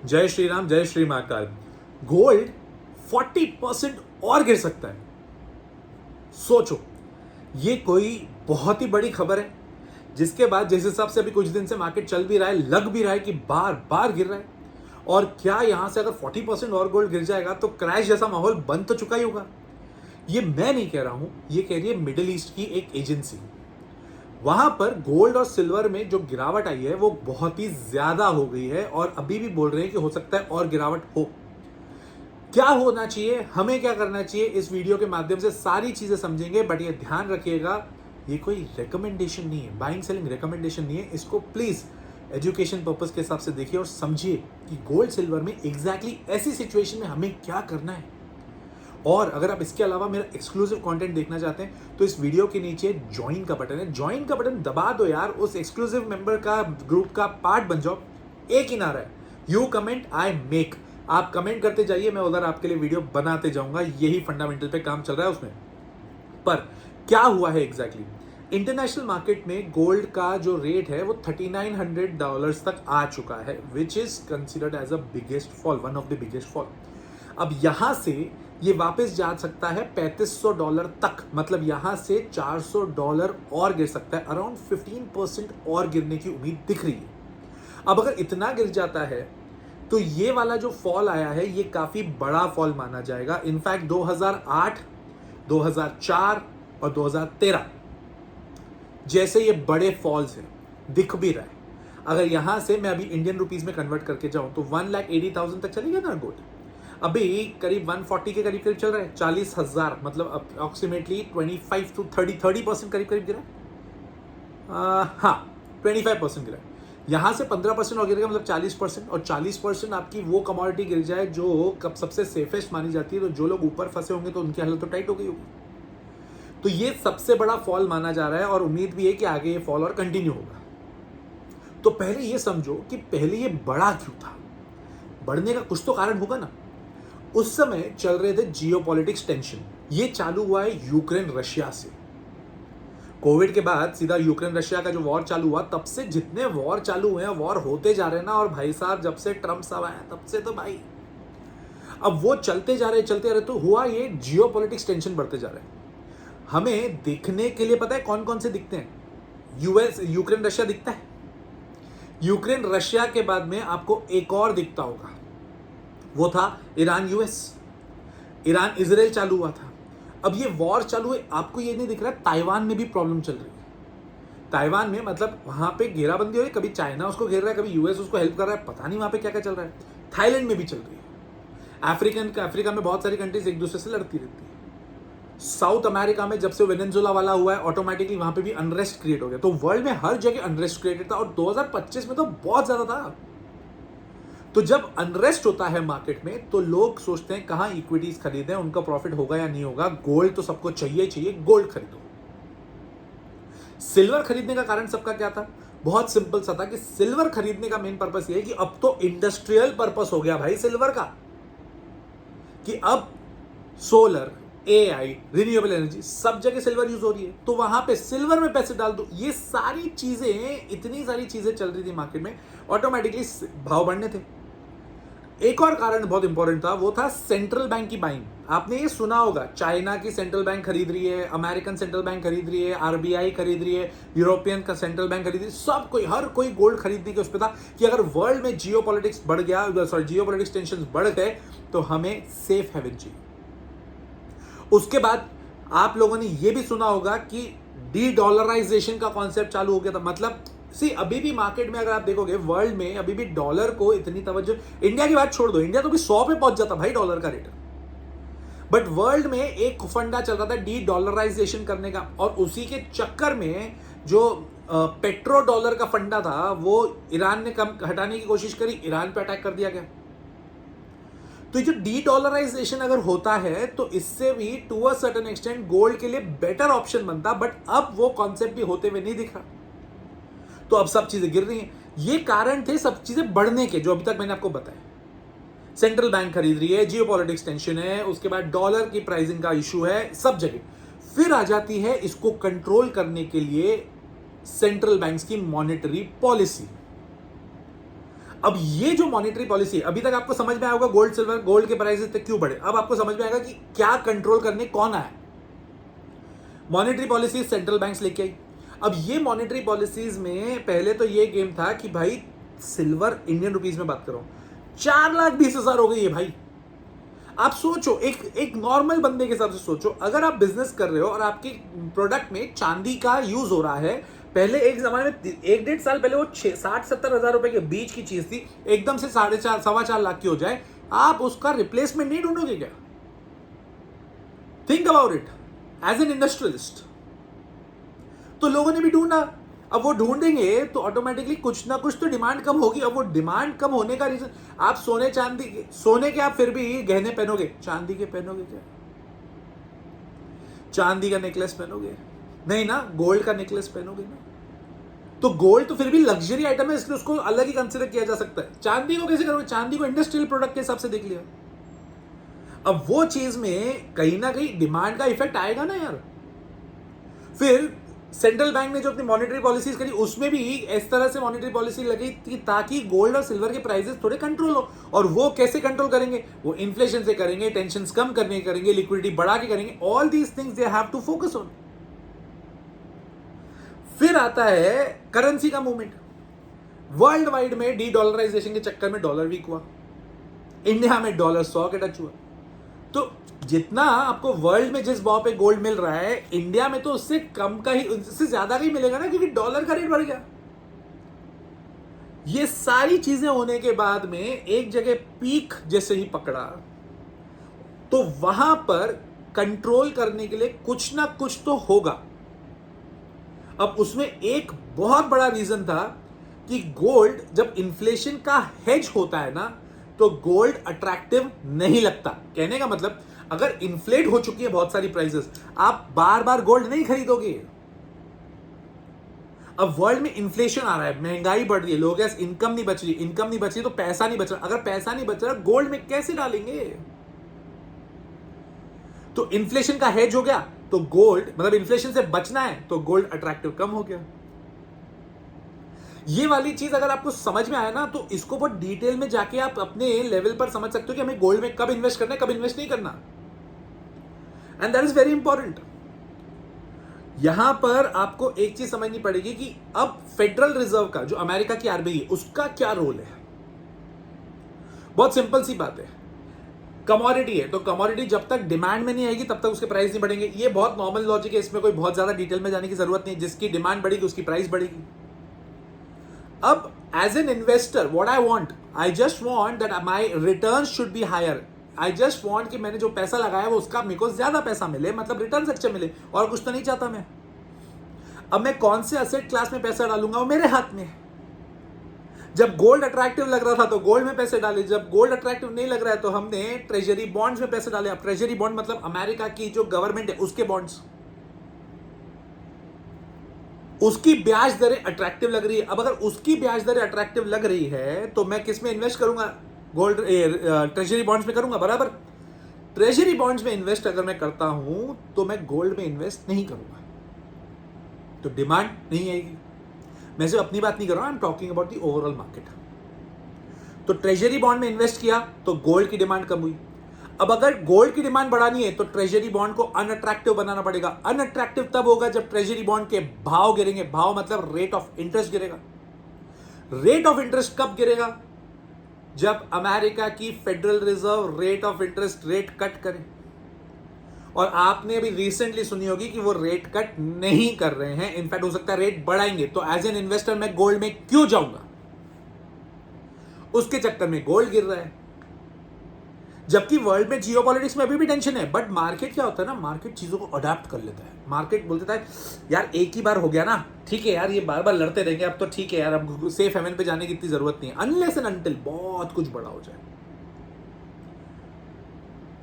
जय श्री राम, जय श्री महाकाल। गोल्ड 40% और गिर सकता है। सोचो, ये कोई बहुत ही बड़ी खबर है, जिसके बाद जिस हिसाब से अभी कुछ दिन से मार्केट चल भी रहा है, लग भी रहा है कि बार बार गिर रहा है। और क्या यहां से अगर 40% और गोल्ड गिर जाएगा तो क्रैश जैसा माहौल बन तो चुका ही होगा। ये मैं नहीं कह रहा हूं, ये कह रही है मिडिल ईस्ट की एक एजेंसी। वहां पर गोल्ड और सिल्वर में जो गिरावट आई है वो बहुत ही ज्यादा हो गई है और अभी भी बोल रहे हैं कि हो सकता है और गिरावट हो। क्या होना चाहिए, हमें क्या करना चाहिए, इस वीडियो के माध्यम से सारी चीजें समझेंगे। बट ये ध्यान रखिएगा, ये कोई रिकमेंडेशन नहीं है, बाइंग सेलिंग रिकमेंडेशन नहीं है। इसको प्लीज एजुकेशन पर्पस के हिसाब से देखिए और समझिए कि गोल्ड सिल्वर में एग्जैक्टली ऐसी सिचुएशन में हमें क्या करना है। और अगर आप इसके अलावा मेरा एक्सक्लूसिव कंटेंट देखना चाहते हैं तो इस वीडियो के नीचे ज्वाइन का बटन है, ज्वाइन का बटन दबा दो यार, उस एक्सक्लूसिव मेंबर का ग्रुप का पार्ट बन जाओ। एक ही नारा है, यू कमेंट आई मेक। आप कमेंट करते जाइए, मैं उधर आपके लिए वीडियो बनाते जाऊंगा। यही फंडामेंटल पे काम चल रहा है उसमें। पर क्या हुआ है एग्जैक्टली, इंटरनेशनल मार्केट में गोल्ड का जो रेट है वो $3900 तक आ चुका है, which is considered as a biggest fall, one of the biggest fall. अब यहां से ये वापस जा सकता है $3500 तक, मतलब यहां से $400 और गिर सकता है। अराउंड 15% और गिरने की उम्मीद दिख रही है। अब अगर इतना गिर जाता है तो ये वाला जो फॉल आया है ये काफी बड़ा फॉल माना जाएगा। इनफैक्ट 2008, 2004 और 2013 जैसे ये बड़े फॉल्स हैं, दिख भी रहा है। अगर यहां से मैं अभी इंडियन रुपीस में कन्वर्ट करके जाऊं तो 1,80,000 तक चलेगा ना गोल्ड। अभी करीब 140 के करीब करीब चल रहा है, 40,000, मतलब अप्रोक्सीमेटली 25 to 30% करीब करीब गिरा है। हाँ, 25% गिरा है। यहां से 15% और गिरेगा, मतलब 40%। और 40% आपकी वो कमोडिटी गिर जाए जो कब सबसे सेफेस्ट मानी जाती है, तो जो लोग ऊपर फंसे होंगे तो उनकी हालत तो टाइट हो गई होगी। तो ये सबसे बड़ा फॉल माना जा रहा है और उम्मीद भी है कि आगे ये फॉल और कंटिन्यू होगा। तो पहले ये समझो कि पहले ये बड़ा क्यों था। बढ़ने का कुछ तो कारण होगा ना। उस समय चल रहे थे जियोपॉलिटिक्स टेंशन। ये चालू हुआ है यूक्रेन रशिया से। कोविड के बाद सीधा यूक्रेन रशिया का जो वॉर चालू हुआ, तब से जितने वॉर चालू हुए हैं, वॉर होते जा रहे हैं ना। और भाई साहब, जब से ट्रम्प साहब आया तब से तो भाई अब वो चलते जा रहे, तो हुआ ये जियोपॉलिटिक्स टेंशन बढ़ते जा रहे हैं। हमें देखने के लिए पता है कौन कौन से दिखते हैं। यूएस, यूक्रेन रशिया दिखता है। यूक्रेन रशिया के बाद में आपको एक और दिखता होगा, वो था ईरान यूएस। ईरान इजराइल चालू हुआ था। अब ये वॉर चालू है, आपको ये नहीं दिख रहा है ताइवान में भी प्रॉब्लम चल रही है। ताइवान में मतलब वहां पे घेराबंदी हो रही है, कभी चाइना उसको घेर रहा है, कभी यूएस उसको हेल्प कर रहा है, पता नहीं वहां पे क्या क्या चल रहा है। थाईलैंड में भी चल रही है। अफ्रीका में बहुत सारी कंट्रीज एक दूसरे से लड़ती रहती है। साउथ अमेरिका में जब से वेनेजुएला वाला हुआ है, ऑटोमेटिकली वहां पे भी अनरेस्ट क्रिएट हो गया। तो वर्ल्ड में हर जगह अनरेस्ट क्रिएटेड था और 2025 में तो बहुत ज्यादा था। तो जब अनरेस्ट होता है मार्केट में तो लोग सोचते हैं कहां इक्विटीज खरीदें, उनका प्रॉफिट होगा या नहीं होगा। गोल्ड तो सबको चाहिए, गोल्ड खरीदो। सिल्वर खरीदने का कारण सबका क्या था? बहुत सिंपल सा था कि सिल्वर खरीदने का मेन पर्पस ये है कि अब तो इंडस्ट्रियल पर्पस हो गया भाई सिल्वर का, कि अब सोलर, एआई, रिन्यूएबल एनर्जी सब जगह सिल्वर यूज हो रही है, तो वहां पे सिल्वर में पैसे डाल दो। ये सारी चीजें, इतनी सारी चीजें चल रही थी मार्केट में, ऑटोमेटिकली भाव बढ़ने थे। एक और कारण बहुत इंपॉर्टेंट था, वो था सेंट्रल बैंक की बाइंग। आपने ये सुना होगा, चाइना की सेंट्रल बैंक खरीद रही है, अमेरिकन सेंट्रल बैंक खरीद रही है, आरबीआई खरीद रही है, यूरोपियन का सेंट्रल बैंक खरीद रही है। सब कोई, हर कोई गोल्ड खरीदने के उस पर था कि अगर वर्ल्ड में जियोपॉलिटिक्स बढ़ गया, जियोपॉलिटिक्स टेंशन बढ़ गए तो हमें सेफ हेवन चाहिए। उसके बाद आप लोगों ने यह भी सुना होगा कि डी डॉलराइजेशन का कॉन्सेप्ट चालू हो गया था। मतलब अभी भी मार्केट में अगर आप देखोगे, वर्ल्ड में अभी भी डॉलर को इतनी तवज्जो, इंडिया की बात छोड़ दो, इंडिया तो भी 100 पे पहुंच जाता भाई डॉलर का रेट। बट वर्ल्ड में एक फंडा चल रहा था डी डॉलराइजेशन करने का, और उसी के चक्कर में जो पेट्रो डॉलर का फंडा था वो ईरान ने कम हटाने की कोशिश करी, ईरान पे अटैक कर दिया गया। तो जो डी डॉलराइजेशन अगर होता है तो इससे भी to a certain extent gold के लिए बेटर ऑप्शन बनता, बट अब वो कॉन्सेप्ट भी होते हुए नहीं दिख रहा। तो अब सब चीजें गिर रही हैं। ये कारण थे सब चीजें बढ़ने के, जो अभी तक मैंने आपको बताया। सेंट्रल बैंक खरीद रही है, जियोपॉलिटिक्स टेंशन है, उसके बाद डॉलर की प्राइसिंग का इशू है, सब जगह। फिर आ जाती है इसको कंट्रोल करने के लिए सेंट्रल बैंक्स की मॉनेटरी पॉलिसी। अब ये जो मॉनेटरी पॉलिसी है, अभी तक आपको समझ में आया होगा गोल्ड सिल्वर, गोल्ड के प्राइसेस तक क्यों बढ़े। अब आपको समझ में आएगा कि क्या कंट्रोल करने कौन आया। मॉनेटरी पॉलिसी सेंट्रल बैंक्स लेके आई। अब ये मॉनेटरी पॉलिसीज में पहले तो ये गेम था कि भाई सिल्वर इंडियन रुपीज में बात करो 4,20,000 हो गई है भाई। आप सोचो, एक नॉर्मल बंदे के हिसाब से सोचो, अगर आप बिजनेस कर रहे हो और आपके प्रोडक्ट में चांदी का यूज हो रहा है, पहले एक जमाने में 1-1.5 साल पहले वो 60-70 हजार रुपए के बीच की चीज थी, एकदम से 4.5 4.25 लाख की हो जाए, आप उसका रिप्लेसमेंट नहीं ढूंढोगे क्या? Think about it as an industrialist. तो लोगों ने भी ढूंढा, अब वो ढूंढेंगे तो ऑटोमेटिकली कुछ ना कुछ तो डिमांड कम होगी। अब वो डिमांड कम होने का रीजन, आप सोने के आप फिर भी गहने पहनोगे, चांदी के पहनोगे क्या? चांदी का नेकलेस पहनोगे नहीं ना, गोल्ड का नेकलेस पहनोगे ना। तो गोल्ड तो फिर भी लग्जरी आइटम है, इसलिए उसको अलग ही कंसिडर किया जा सकता है। चांदी को कैसे करोगे? चांदी को इंडस्ट्रियल प्रोडक्ट के हिसाब से देख लिया। अब वो चीज में कहीं ना कहीं डिमांड का इफेक्ट आएगा ना यार। फिर सेंट्रल बैंक ने जो अपनी मॉनेटरी पॉलिसीज करी, उसमें भी इस तरह से मॉनेटरी पॉलिसी लगी थी ताकि गोल्ड और सिल्वर के प्राइसेस थोड़े कंट्रोल हो। और वो कैसे कंट्रोल करेंगे? वो इन्फ्लेशन से करेंगे, टेंशन कम करने करेंगे, लिक्विडिटी बढ़ा के करेंगे। All these things they have to focus on. फिर आता है करेंसी का मूवमेंट। वर्ल्ड वाइड में डी डॉलराइजेशन के चक्कर में डॉलर वीक हुआ, इंडिया में डॉलर 100 के टच हुआ। तो जितना आपको वर्ल्ड में जिस भाव पे गोल्ड मिल रहा है, इंडिया में तो उससे कम का ही, उससे ज्यादा का ही मिलेगा ना, क्योंकि डॉलर का रेट बढ़ गया। ये सारी चीजें होने के बाद में एक जगह पीक जैसे ही पकड़ा, तो वहां पर कंट्रोल करने के लिए कुछ ना कुछ तो होगा। अब उसमें एक बहुत बड़ा रीजन था कि गोल्ड, जब इन्फ्लेशन का हेज होता है ना, तो गोल्ड अट्रैक्टिव नहीं लगता। कहने का मतलब, अगर इन्फ्लेट हो चुकी है बहुत सारी प्राइसेस, आप बार बार गोल्ड नहीं खरीदोगे। अब वर्ल्ड में इन्फ्लेशन आ रहा है, महंगाई बढ़ रही है, लोगों के पास इनकम नहीं बच रही, तो पैसा नहीं बच रहा। अगर पैसा नहीं बच रहा, गोल्ड में कैसे डालेंगे? तो इन्फ्लेशन का हेज हो गया, तो गोल्ड, मतलब इन्फ्लेशन से बचना है तो गोल्ड अट्रैक्टिव कम हो गया। ये वाली चीज अगर आपको समझ में आया ना, तो इसको बहुत डिटेल में जाके आप अपने लेवल पर समझ सकते हो कि हमें गोल्ड में कब इन्वेस्ट करना है, कब इन्वेस्ट नहीं करना। And that is very important. यहां पर आपको एक चीज समझनी पड़ेगी कि अब फेडरल रिजर्व का, जो अमेरिका की आरबीआई है, उसका क्या रोल है। बहुत सिंपल सी बात है, कमोडिटी है तो कमोडिटी जब तक डिमांड में नहीं आएगी तब तक उसके प्राइस नहीं बढ़ेंगे। ये बहुत नॉर्मल लॉजिक है, इसमें कोई बहुत ज्यादा डिटेल में जाने की जरूरत नहीं। जिसकी डिमांड बढ़ेगी उसकी प्राइस बढ़ेगी। अब as an investor what I want, I just want that my return should be higher. I just want कि मैंने जो पैसा लगाया वो उसका मेरे को ज्यादा पैसा मिले, मतलब रिटर्न अच्छे मिले, और कुछ तो नहीं चाहता मैं। अब मैं कौन से एसेट क्लास में पैसा डालूंगा वो मेरे हाथ में है। जब गोल्ड अट्रैक्टिव लग रहा था तो गोल्ड में पैसे डाले, जब गोल्ड अट्रैक्टिव नहीं लग रहा है तो हमने ट्रेजरी बॉन्ड्स में पैसे डाले। अब ट्रेजरी बॉन्ड मतलब अमेरिका की जो गवर्नमेंट है उसके बॉन्ड्स, उसकी ब्याज दरें अट्रैक्टिव लग रही है। अब अगर उसकी ब्याज दरें अट्रैक्टिव लग रही है तो मैं किस में इन्वेस्ट करूंगा? गोल्ड, ट्रेजरी बॉन्ड्स में करूंगा, बराबर। ट्रेजरी बॉन्ड्स में इन्वेस्ट अगर मैं करता हूं तो मैं गोल्ड में इन्वेस्ट नहीं करूंगा, तो डिमांड नहीं आएगी। मैं सिर्फ अपनी बात नहीं कर रहा हूं, I am talking about the overall market. तो ट्रेजरी बॉन्ड में इन्वेस्ट किया तो गोल्ड की डिमांड कम हुई। अब अगर गोल्ड की डिमांड बढ़ानी है तो ट्रेजरी बॉन्ड को अनअट्रैक्टिव बनाना पड़ेगा। अनअट्रैक्टिव तब होगा जब ट्रेजरी बॉन्ड के भाव गिरेंगे। भाव मतलब रेट ऑफ इंटरेस्ट गिरेगा। रेट ऑफ इंटरेस्ट कब गिरेगा? जब अमेरिका की federal reserve rate of interest rate cut करे। और आपने अभी रिसेंटली सुनी होगी कि वो रेट कट नहीं कर रहे हैं, इनफैक्ट हो सकता है रेट बढ़ाएंगे। तो एज एन इन्वेस्टर मैं गोल्ड में क्यों जाऊंगा? उसके चक्कर में गोल्ड गिर रहा है। जबकि वर्ल्ड में जियोपॉलिटिक्स में अभी भी टेंशन है, बट मार्केट क्या होता है ना, मार्केट चीजों को अडॉप्ट कर लेता है। मार्केट बोलता है यार एक ही बार हो गया ना, ठीक है यार, ये बार बार लड़ते रहेंगे, अब तो ठीक है यार, अब सेफ हेवन पे जाने की इतनी जरूरत नहीं है, अनलेस एंड अनटिल बहुत कुछ बड़ा हो जाए।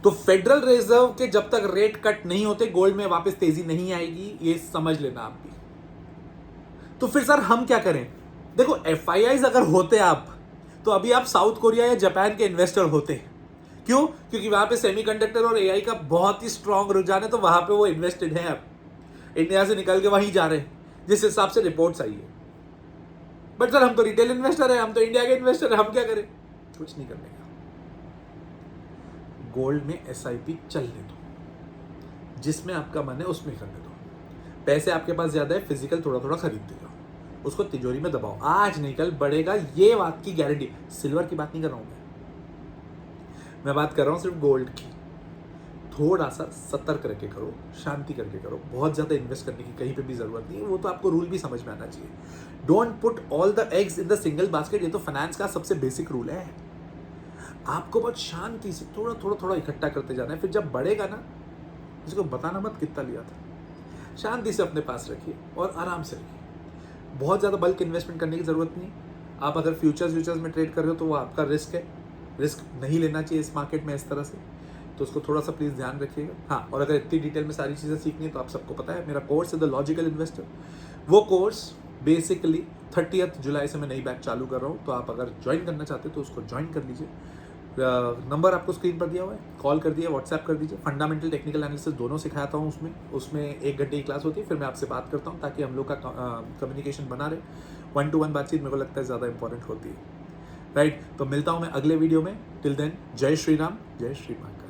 तो फेडरल रिजर्व के जब तक रेट कट नहीं होते गोल्ड में वापस तेजी नहीं आएगी, ये समझ लेना आप भी। तो फिर सर हम क्या करें? देखो एफआईआईज अगर होते आप, तो अभी आप साउथ कोरिया या जापान के इन्वेस्टर होते। क्यों? क्योंकि वहां पे सेमीकंडक्टर और एआई का बहुत ही स्ट्रांग रुझान है, तो वहां पे वो इन्वेस्टेड है। अब इंडिया से निकल के वहीं जा रहे हैं जिस हिसाब से रिपोर्ट्स आई है। बट सर हम तो रिटेल इन्वेस्टर है, हम तो इंडिया के इन्वेस्टर है, हम क्या करें? कुछ नहीं करने का। गोल्ड में SIP चलने दो, जिसमें आपका मन है उसमें करने दो। पैसे आपके पास ज्यादा है, फिजिकल थोड़ा थोड़ा खरीदते जाओ, उसको तिजोरी में दबाओ, आज नहीं कल बढ़ेगा, ये बात की गारंटी। सिल्वर की बात नहीं कर रहा हूं मैं बात कर रहा हूं सिर्फ गोल्ड की। थोड़ा सा सतर्क करके करो, शांति करके करो, बहुत ज्यादा इन्वेस्ट करने की कहीं पे भी जरूरत नहीं है। वो तो आपको रूल भी समझ में आना चाहिए। Don't put all the eggs in the single basket, ये तो फाइनेंस का सबसे बेसिक रूल है। आपको बहुत शांति से थोड़ा थोड़ा थोड़ा इकट्ठा करते जाना है, फिर जब बढ़ेगा ना, किसी को बताना मत कितना लिया था, शांति से अपने पास रखिए और आराम से रखिए। बहुत ज़्यादा बल्क इन्वेस्टमेंट करने की ज़रूरत नहीं। आप अगर फ्यूचर्स में ट्रेड कर रहे हो तो वो आपका रिस्क है, रिस्क नहीं लेना चाहिए इस मार्केट में इस तरह से, तो उसको थोड़ा सा प्लीज़ ध्यान रखिएगा। हाँ, और अगर इतनी डिटेल में सारी चीज़ें सीखनी है तो आप सबको पता है मेरा कोर्स है द लॉजिकल इन्वेस्टर। वो कोर्स बेसिकली 30 जुलाई से मैं नई बैच चालू कर रहा हूँ, तो आप अगर ज्वाइन करना चाहते हो तो उसको ज्वाइन कर लीजिए। नंबर आपको स्क्रीन पर दिया हुआ है, कॉल कर दिए, व्हाट्सएप कर दीजिए। फंडामेंटल टेक्निकल एनालिसिस दोनों सिखाता हूँ उसमें 1 घंटे की क्लास होती है, फिर मैं आपसे बात करता हूँ ताकि हम लोग का कम्युनिकेशन बना रहे। 1-to-1 बातचीत मेरे को लगता है ज़्यादा इंपॉर्टेंट होती है, राइट। तो मिलता हूँ मैं अगले वीडियो में। टिल देन, जय श्री राम, जय श्री महाकाल।